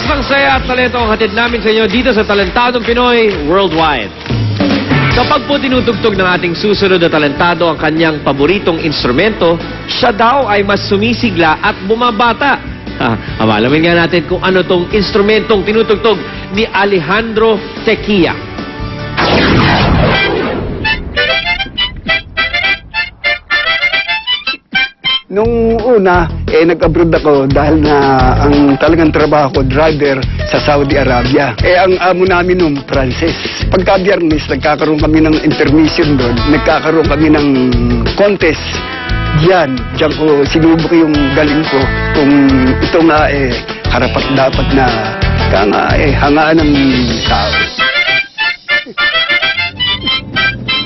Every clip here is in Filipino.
Oras ng saya at talento ang hatid namin sa inyo dito sa Talentadong Pinoy Worldwide. Kapag po tinutugtog ng ating susunod na talentado ang kanyang paboritong instrumento, siya daw ay mas sumisigla at bumabata. Malamin nga natin kung ano tong instrumentong tinutugtog ni Alejandro Tequia. Nung una, nag-abroad ako dahil na ang talagang trabaho ko, driver sa Saudi Arabia. Ang amo namin nung Frances. Pagka Biyernes, nagkakaroon kami ng intermission doon. Nagkakaroon kami ng contest. Diyan ko sinubok yung galing ko. Kung ito nga karapat dapat na hangaan ng tao.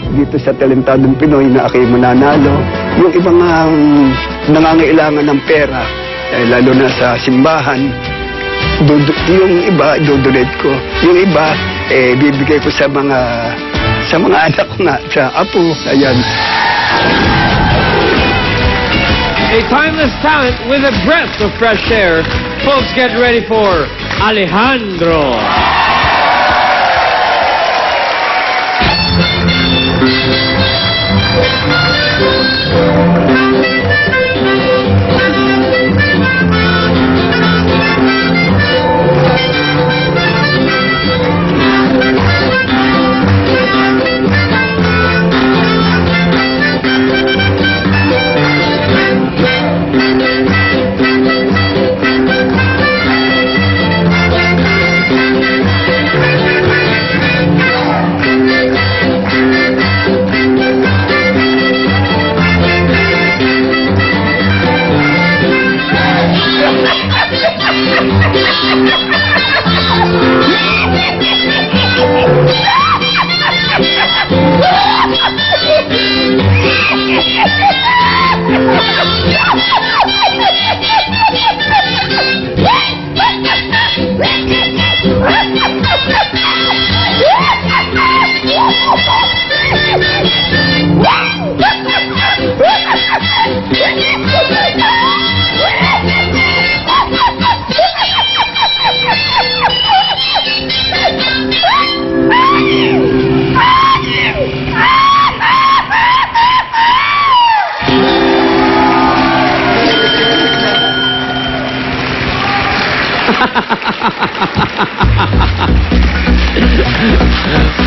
Dito sa Talentadong Pinoy na ako'y mananalo. Yung ibang nangangailangan ng pera, lalo na sa simbahan, yung iba, dodonate ko. Yung iba, bibigay ko sa mga anak ko nga, sa apo. Ayan. A timeless talent with a breath of fresh air. Folks, get ready for Alejandro.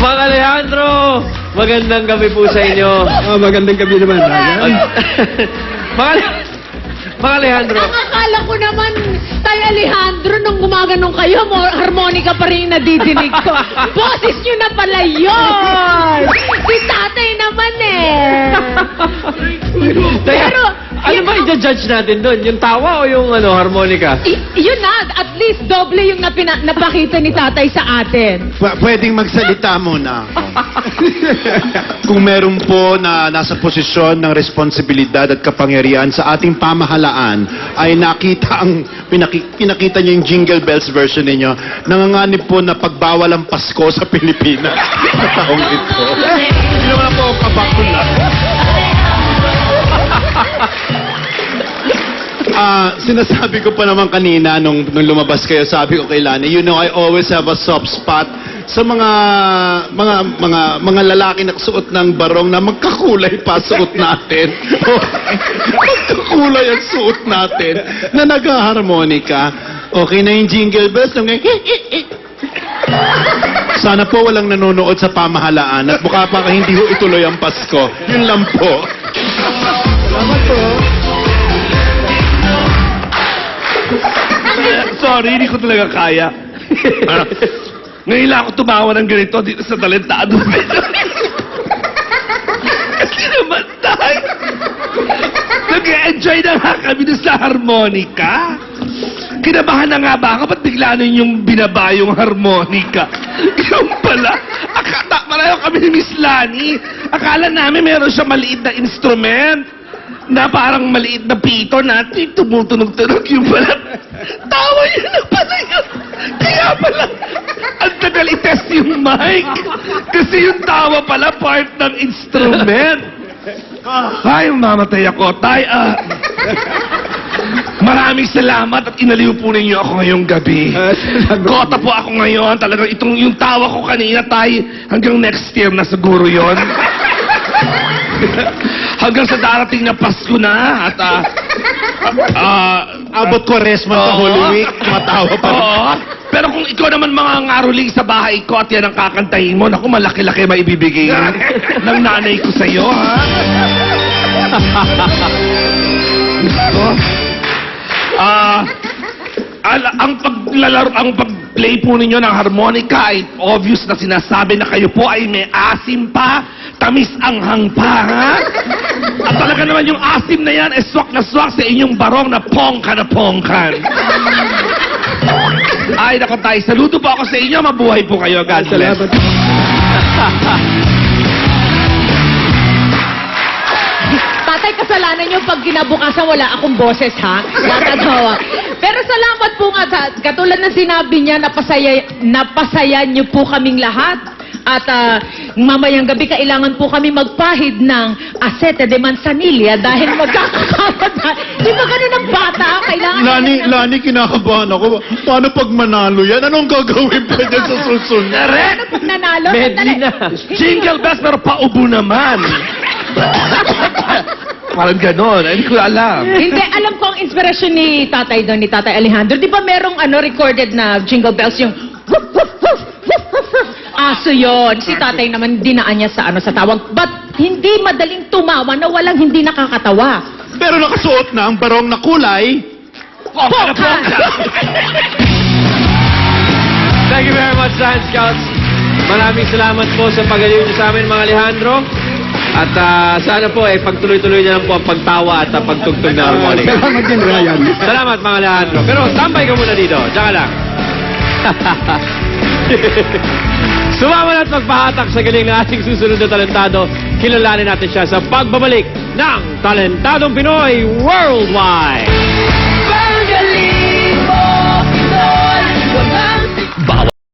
Mang Alejandro, magandang gabi po sa inyo. Magandang gabi naman. Mang Alejandro. Nakakala ko naman, Tay Alejandro, nung gumaganong kayo, harmonica pa rin yung nadidinig ko. Boses nyo na pala yun! Si tatay naman Pero, ano ba i-judge natin doon? Yung tawa o yung harmonica? Yun na, at least doble yung napakita ni tatay sa atin. Pwedeng magsalita muna ako. Kung meron po na nasa posisyon ng responsibilidad at kapangyarihan sa ating pamahalaan ay pinakita niyo yung Jingle Bells version ninyo, nanganganib po na pagbawal ang Pasko sa Pilipinas. Taong ito. Hindi naman po kabakula. Sinasabi ko pa naman kanina nung lumabas kayo, sabi ko kay Lani, you know, I always have a soft spot sa mga lalaki na suot ng barong na magkakulay pa suot natin. Magkakulay ang suot natin na nag-harmonica. Okay na yung Jingle Bells. Sana po walang nanonood sa pamahalaan at mukha pa hindi ho ituloy ang Pasko. Yun lang po. Salamat po. Sorry, hindi ko talaga kaya. Ngayon lang ako tumawa ng ganito dito sa Talentado. Kasi naman tayo. Nag-enjoy na nga kami doon sa harmonica. Kinabahan na nga ba ako? Ba't bigla nun yung binaba yung harmonica? Yung pala. Pareho kami ni Miss Lani. Akala namin meron siya maliit na instrument. Na parang maliit na pito na tumutunog-tunog yung pala. Tawa yun na pala yun. Kaya pala, ang tagal i-test yung mic. Kasi yung tawa pala part ng instrument. Ay, mamatay ako. Tay, marami Maraming salamat at inaliw po ninyo ako ngayong gabi. Kota po ako ngayon. Talagang yung tawa ko kanina, tay, hanggang next year na siguro yon. Hanggang sa darating na Pasko na at Abot ko resma sa Holy Week, matawa pa. Oo. Pero kung ikaw naman mga ngaruling sa bahay ko at yan ang kakantahin mo, naku, malaki-laki maibibigay ng nanay ko sa'yo, ha? Gusto? Ang pag-play po ninyo ng harmonica ay obvious na sinasabi na kayo po ay may asim pa, tamis ang hangpa, ha? At talaga naman yung asim na yan, swak na swak sa inyong barong na pongkan na pongkan. Ay, naku tayo, saludo po ako sa inyo, mabuhay po kayo, God bless. Tatay, kasalanan niyo pag kinabukasan wala akong boses, ha? Natatawa. Pero salamat po nga, katulad ng sinabi niya, napasaya niyo po kaming lahat. At mamayang gabi kailangan po kami magpahid ng Acete de Manzanilla dahil magkakakapat na. Di ba ganun ang bata? Kailangan Lani, kinakabahan ako. Paano pag manalo yan? Anong gagawin pa dyan sa susunod? Ano pag nanalo? Medley na. Jingle bells, pero paubo naman. Parang ganon, hindi ko alam. Hindi, alam ko ang inspirasyon ni Tatay doon, ni Tatay Alejandro. Di ba merong recorded na jingle bells yung woof, woof, woof, woof, woof, woof. Aso yun. Si Tatay naman dinaan niya sa sa tawag. But hindi madaling tumawa na walang hindi nakakatawa. Pero nakasuot na ang barong na kulay. Pongka na pongka. Thank you very much, Science Scouts. Maraming salamat po sa pag-aliw niyo sa amin, mga Alejandro. At sana po, pagtuloy-tuloy niyo lang po ang pagtawa at pagtugtog na harmonica. Salamat din, Ryan. Salamat, mga Alejandro. Pero tambay ka muna dito. Diyan ka lang. Sumama na at magpahatak sa galing ng ating susunod na talentado. Kilalanin natin siya sa pagbabalik ng Talentadong Pinoy Worldwide.